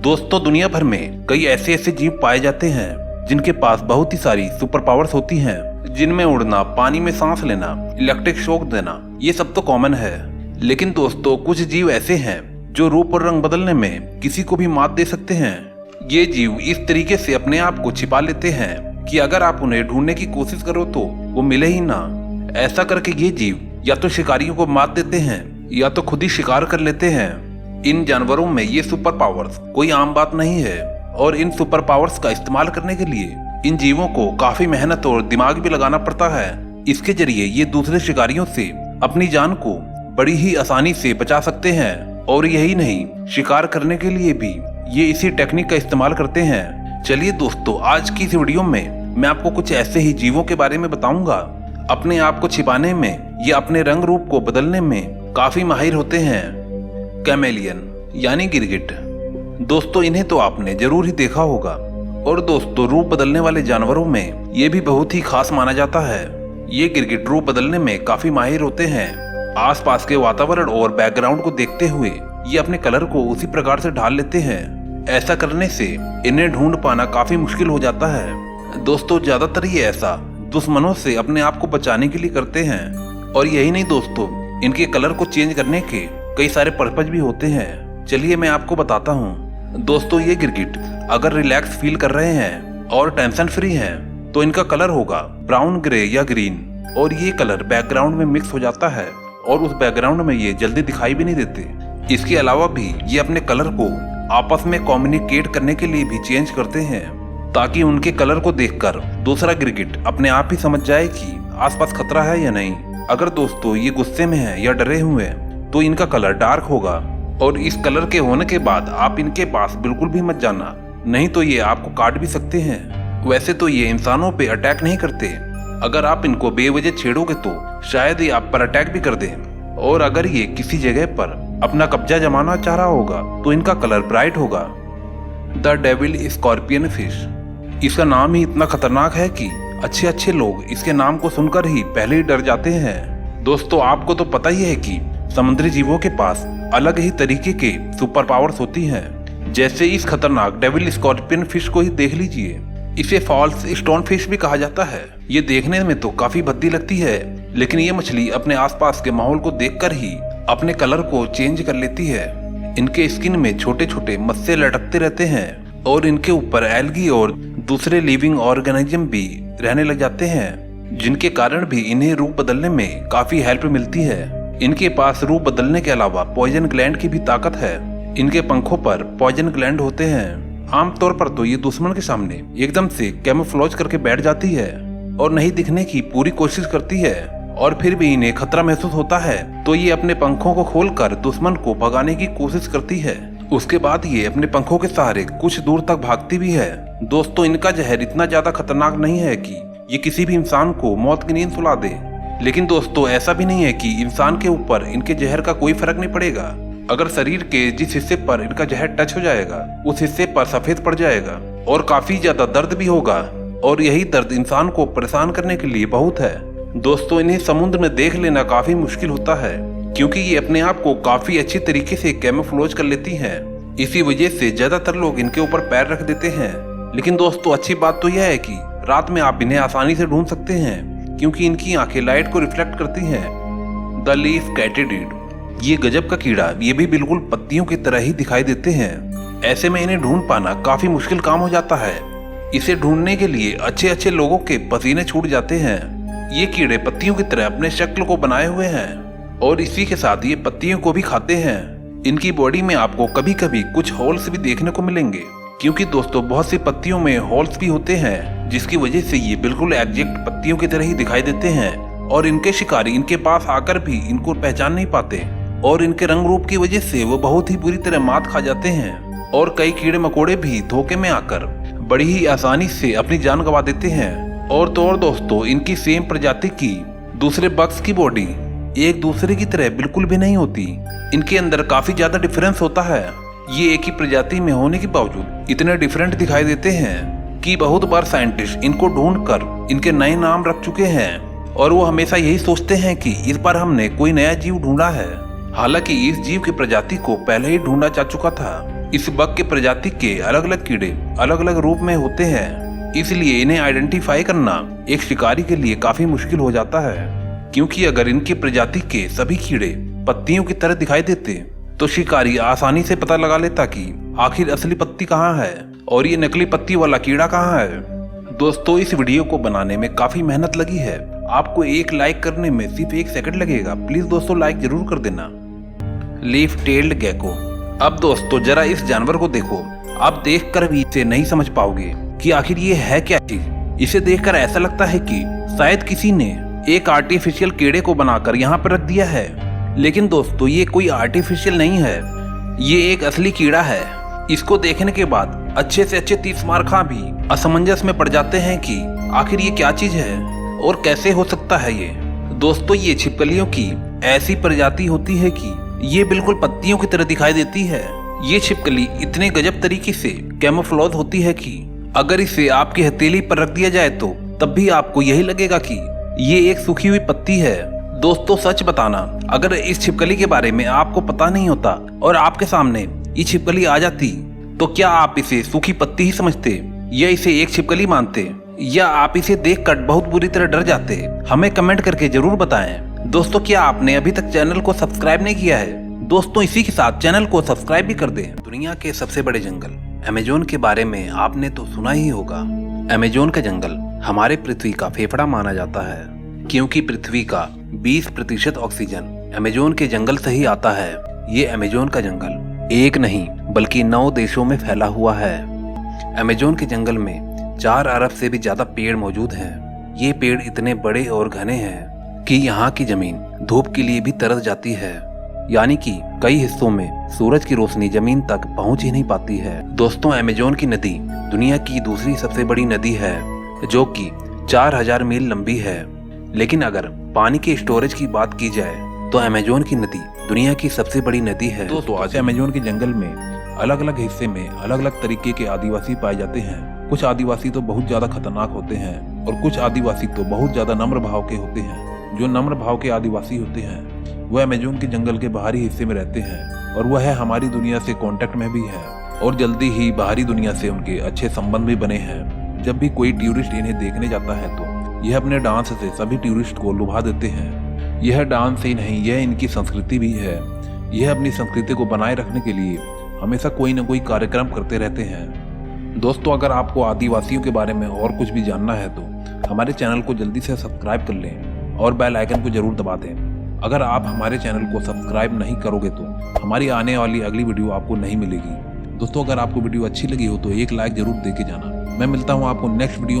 दोस्तों दुनिया भर में कई ऐसे ऐसे जीव पाए जाते हैं जिनके पास बहुत ही सारी सुपर पावर्स होती हैं, जिनमें उड़ना, पानी में सांस लेना, इलेक्ट्रिक शॉक देना, ये सब तो कॉमन है। लेकिन दोस्तों कुछ जीव ऐसे हैं जो रूप और रंग बदलने में किसी को भी मात दे सकते हैं। ये जीव इस तरीके से अपने आप को छिपा लेते हैं कि अगर आप उन्हें ढूंढने की कोशिश करो तो वो मिले ही ना। ऐसा करके ये जीव या तो शिकारियों को मात देते हैं या तो खुद ही शिकार कर लेते हैं। इन जानवरों में ये सुपर पावर्स कोई आम बात नहीं है और इन सुपर पावर्स का इस्तेमाल करने के लिए इन जीवों को काफी मेहनत और दिमाग भी लगाना पड़ता है। इसके जरिए ये दूसरे शिकारियों से अपनी जान को बड़ी ही आसानी से बचा सकते हैं और यही नहीं, शिकार करने के लिए भी ये इसी टेक्निक का इस्तेमाल करते हैं। चलिए दोस्तों, आज की इस वीडियो में मैं आपको कुछ ऐसे ही जीवों के बारे में बताऊंगा। अपने आप को छिपाने में, ये अपने रंग रूप को बदलने में काफी माहिर होते हैं। कैमेलियन यानी गिरगिट। दोस्तों इन्हें तो आपने जरूर ही देखा होगा और दोस्तों रूप बदलने वाले जानवरों में ये भी बहुत ही खास माना जाता है। ये गिरगिट रूप बदलने में काफी माहिर होते हैं। आसपास के वातावरण और बैकग्राउंड को देखते हुए ये अपने कलर को उसी प्रकार से ढाल लेते हैं। ऐसा करने से इन्हें ढूंढ पाना काफी मुश्किल हो जाता है। दोस्तों ज्यादातर ये ऐसा दुश्मनों से अपने आप को बचाने के लिए करते हैं। और यही नहीं दोस्तों, इनके कलर को चेंज करने के कई सारे पर्पज भी होते हैं। चलिए मैं आपको बताता हूँ। दोस्तों ये गिरगिट अगर रिलैक्स फील कर रहे हैं और टेंशन फ्री हैं तो इनका कलर होगा ब्राउन, ग्रे या ग्रीन। और ये कलर बैकग्राउंड में मिक्स हो जाता है और उस बैकग्राउंड में ये जल्दी दिखाई भी नहीं देते। इसके अलावा भी ये अपने कलर को आपस में कम्युनिकेट करने के लिए भी चेंज करते हैं ताकि उनके कलर को देखकर दूसरा गिरगिट अपने आप ही समझ जाए कि आसपास खतरा है या नहीं। अगर दोस्तों ये गुस्से में है या डरे हुए हैं तो इनका कलर डार्क होगा और इस कलर के होने के बाद आप इनके पास बिल्कुल भी मत जाना, नहीं तो ये आपको काट भी सकते हैं। वैसे तो ये इंसानों पे अटैक नहीं करते। अगर आप इनको बेवजह छेड़ोगे तो शायद ये आप पर अटैक भी कर दें। और अगर ये किसी जगह पर अपना कब्जा जमाना चाह रहा होगा तो इनका कलर ब्राइट होगा। The devil scorpion fish. इसका नाम ही इतना खतरनाक है कि अच्छे अच्छे लोग इसके नाम को सुनकर ही पहले ही डर जाते हैं। दोस्तों आपको तो पता ही है कि समुद्री जीवों के पास अलग ही तरीके के सुपर पावर्स होती हैं। जैसे इस खतरनाक डेविल स्कॉर्पियन फिश को ही देख लीजिए। इसे फॉल्स स्टोन फिश भी कहा जाता है। ये देखने में तो काफी भद्दी लगती है, लेकिन ये मछली अपने आसपास के माहौल को देखकर ही अपने कलर को चेंज कर लेती है। इनके स्किन में छोटे छोटे मस्से लटकते रहते हैं और इनके ऊपर एल्गी और दूसरे लिविंग ऑर्गेनिज्म भी रहने लग जाते हैं, जिनके कारण भी इन्हें रूप बदलने में काफी हेल्प मिलती है। इनके पास रूप बदलने के अलावा पॉइजन ग्लैंड की भी ताकत है। इनके पंखों पर पॉइजन ग्लैंड होते हैं। आमतौर पर तो ये दुश्मन के सामने एकदम से कैमोफ्लेज करके बैठ जाती है और नहीं दिखने की पूरी कोशिश करती है। और फिर भी इन्हें खतरा महसूस होता है तो ये अपने पंखों को खोलकर दुश्मन को भगाने की कोशिश करती है। उसके बाद ये अपने पंखों के सहारे कुछ दूर तक भागती भी है। दोस्तों इनका जहर इतना ज्यादा खतरनाक नहीं है कि ये किसी भी इंसान को मौत की नींद सुला दे। लेकिन दोस्तों ऐसा भी नहीं है कि इंसान के ऊपर इनके जहर का कोई फर्क नहीं पड़ेगा। अगर शरीर के जिस हिस्से पर इनका जहर टच हो जाएगा उस हिस्से पर सफेद पड़ जाएगा और काफी ज्यादा दर्द भी होगा। और यही दर्द इंसान को परेशान करने के लिए बहुत है। दोस्तों इन्हें समुद्र में देख लेना काफी मुश्किल होता है क्योंकि ये अपने आप को काफी अच्छी तरीके से कैमोफ्लेज कर लेती हैं। इसी वजह से ज्यादातर लोग इनके ऊपर पैर रख देते हैं। लेकिन दोस्तों अच्छी बात तो यह है कि रात में आप इन्हें आसानी से ढूंढ सकते हैं क्योंकि इनकी आंखें लाइट को रिफ्लेक्ट करती हैं। The leaf katydid. ये गजब का कीड़ा, ये भी बिल्कुल पत्तियों की तरह ही दिखाई देते हैं। ऐसे में इन्हें ढूंढ पाना काफी मुश्किल काम हो जाता है। इसे ढूंढने के लिए अच्छे अच्छे लोगों के पसीने छूट जाते हैं। ये कीड़े पत्तियों की तरह अपने शक्ल को बनाए हुए हैं और इसी के साथ ये पत्तियों को भी खाते हैं। इनकी बॉडी में आपको कभी कभी कुछ होल्स भी देखने को मिलेंगे क्योंकि दोस्तों बहुत सी पत्तियों में होल्स भी होते हैं, जिसकी वजह से ये बिल्कुल एग्जैक्ट पत्तियों की तरह ही दिखाई देते हैं। और इनके शिकारी इनके पास आकर भी इनको पहचान नहीं पाते और इनके रंग रूप की वजह से वो बहुत ही बुरी तरह मात खा जाते हैं। और कई कीड़े मकोड़े भी धोखे में आकर बड़ी ही आसानी से अपनी जान गंवा देते हैं। और तो और दोस्तों इनकी सेम प्रजाति की दूसरे बग्स की बॉडी एक दूसरे की तरह बिल्कुल भी नहीं होती। इनके अंदर काफी ज्यादा डिफरेंस होता है। ये एक ही प्रजाति में होने के बावजूद इतने डिफरेंट दिखाई देते हैं कि बहुत बार साइंटिस्ट इनको ढूंढकर इनके नए नाम रख चुके हैं और वो हमेशा यही सोचते हैं कि इस बार हमने कोई नया जीव ढूंढा है। हालांकि इस जीव की प्रजाति को पहले ही ढूंढा जा चुका था। इस बग के प्रजाति के अलग अलग कीड़े अलग अलग रूप में होते हैं, इसलिए इन्हें आइडेंटिफाई करना एक शिकारी के लिए काफी मुश्किल हो जाता है। क्योंकि अगर इनकी प्रजाति के सभी कीड़े पत्तियों की तरह दिखाई देते तो शिकारी आसानी से पता लगा लेता कि आखिर असली पत्ती कहाँ है और ये नकली पत्ती वाला कीड़ा कहाँ है। दोस्तों, इस वीडियो को बनाने में काफी मेहनत लगी है। आपको एक लाइक करने में सिर्फ 1 सेकंड लगेगा। प्लीज दोस्तों लाइक जरूर कर देना। Leaf tailed gecko. अब दोस्तों जरा इस जानवर को देखो। आप देखकर भी इसे नहीं समझ पाओगे कि आखिर ये है क्या चीज। इसे देखकर ऐसा लगता है कि शायद किसी ने एक आर्टिफिशियल कीड़े को बनाकर यहाँ पर रख दिया है। लेकिन दोस्तों ये कोई आर्टिफिशियल नहीं है, ये एक असली कीड़ा है। इसको देखने के बाद अच्छे से अच्छे 30 मार्खा भी असमंजस में पड़ जाते हैं कि आखिर ये क्या चीज है और कैसे हो सकता है ये। दोस्तों ये छिपकलियों की ऐसी प्रजाति होती है कि ये बिल्कुल पत्तियों की तरह दिखाई देती है। ये छिपकली इतने गजब तरीके से कैमोफ्लेज होती है कि अगर इसे आपकी हथेली पर रख दिया जाए तो तब भी आपको यही लगेगा कि ये एक सूखी हुई पत्ती है। दोस्तों सच बताना, अगर इस छिपकली के बारे में आपको पता नहीं होता और आपके सामने ये छिपकली आ जाती तो क्या आप इसे सूखी पत्ती ही समझते या इसे एक छिपकली मानते, या आप इसे देखकर बहुत बुरी तरह डर जाते? हमें कमेंट करके जरूर बताएं। दोस्तों क्या आपने अभी तक चैनल को सब्सक्राइब नहीं किया है? दोस्तों इसी के साथ चैनल को सब्सक्राइब भी कर दें। दुनिया के सबसे बड़े जंगल अमेजोन के बारे में आपने तो सुना ही होगा। अमेजोन का जंगल हमारे पृथ्वी का फेफड़ा माना जाता है, क्योंकि पृथ्वी का 20% ऑक्सीजन अमेजोन के जंगल से ही आता है। ये अमेजोन का जंगल एक नहीं बल्कि 9 देशों में फैला हुआ है। अमेजोन के जंगल में 4 अरब से भी ज्यादा पेड़ मौजूद हैं। ये पेड़ इतने बड़े और घने हैं कि यहाँ की जमीन धूप के लिए भी तरस जाती है, यानी कि कई हिस्सों में सूरज की रोशनी जमीन तक पहुंच ही नहीं पाती है। दोस्तों अमेजोन की नदी दुनिया की दूसरी सबसे बड़ी नदी है, जो कि 4000 मील लंबी है। लेकिन अगर पानी के स्टोरेज की बात की जाए तो अमेजोन की नदी दुनिया की सबसे बड़ी नदी है। दोस्तों आज अमेजोन के जंगल में अलग अलग हिस्से में अलग अलग तरीके के आदिवासी पाए जाते हैं। कुछ आदिवासी तो बहुत ज्यादा खतरनाक होते हैं और कुछ आदिवासी तो बहुत ज्यादा नम्र भाव के होते हैं। जो नम्र भाव के आदिवासी होते हैं वह अमेजोन के जंगल के बाहरी हिस्से में रहते हैं और वह हमारी दुनिया से कांटेक्ट में भी है और जल्दी ही बाहरी दुनिया से उनके अच्छे संबंध भी बने हैं। जब भी कोई टूरिस्ट इन्हें देखने जाता है तो यह अपने डांस से सभी टूरिस्ट को लुभा देते हैं। यह डांस ही नहीं, यह इनकी संस्कृति भी है। यह अपनी संस्कृति को बनाए रखने के लिए हमेशा कोई न कोई कार्यक्रम करते रहते हैं। दोस्तों अगर आपको आदिवासियों के बारे में और कुछ भी जानना है तो हमारे चैनल को जल्दी से सब्सक्राइब कर लें और बेल आइकन को जरूर दबा दें। अगर आप हमारे चैनल को सब्सक्राइब नहीं करोगे तो हमारी आने वाली अगली वीडियो आपको नहीं मिलेगी। दोस्तों अगर आपको वीडियो अच्छी लगी हो तो एक लाइक जरूर दे के जाना। मैं मिलता हूँ आपको नेक्स्ट वीडियो में।